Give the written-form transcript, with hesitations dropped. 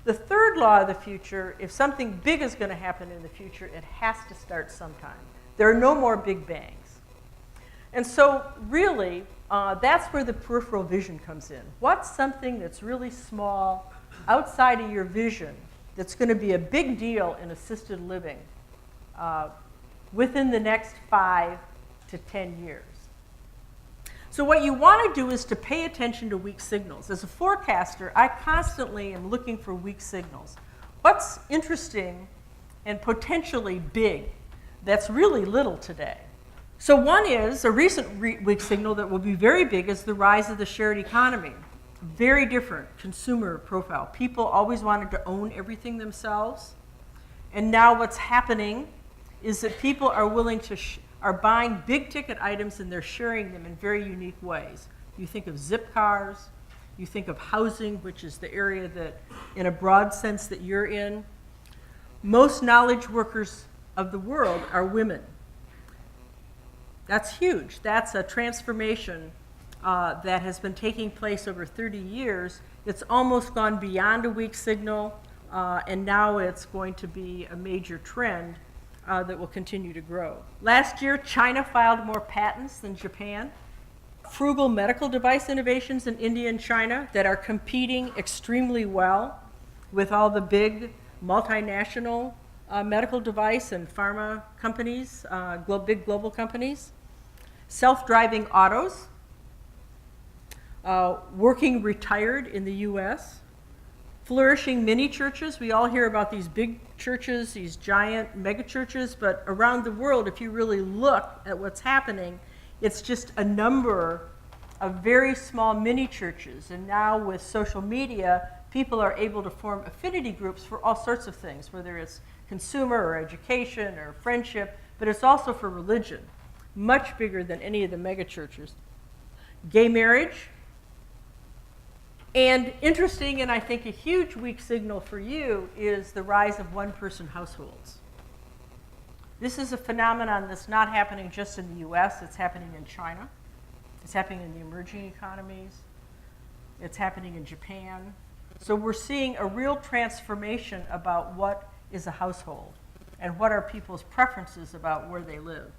The third law of the future, if something big is going to happen in the future, it has to start sometime. There are no more big bangs. And so really, that's where the peripheral vision comes in. What's something that's really small, outside of your vision, that's going to be a big deal in assisted living within the next 5 to 10 years? So what you want to do is to pay attention to weak signals. As a forecaster, I constantly am looking for weak signals. What's interesting and potentially big that's really little today? So one is, a recent weak signal that will be very big is the rise of the shared economy. Very different consumer profile. People always wanted to own everything themselves. And now what's happening is that people are willing to are buying big ticket items and they're sharing them in very unique ways. You think of zip cars, you think of housing, which is the area that, in a broad sense, that you're in. Most knowledge workers of the world are women. That's huge. That's a transformation that has been taking place over 30 years. It's almost gone beyond a weak signal, and now it's going to be a major trend that will continue to grow. Last year, China filed more patents than Japan. Frugal medical device innovations in India and China that are competing extremely well with all the big multinational medical device and pharma companies, big global companies. Self-driving autos, working retired in the US, flourishing mini churches. We all hear about these big churches, these giant mega churches, but around the world, if you really look at what's happening, it's just a number of very small mini churches. And now with social media, people are able to form affinity groups for all sorts of things, whether it's consumer or education or friendship, but it's also for religion, much bigger than any of the mega churches. Gay marriage. And interesting, and I think a huge weak signal for you, is the rise of one-person households. This is a phenomenon that's not happening just in the US, it's happening in China. It's happening in the emerging economies. It's happening in Japan. So we're seeing a real transformation about what is a household and what are people's preferences about where they live.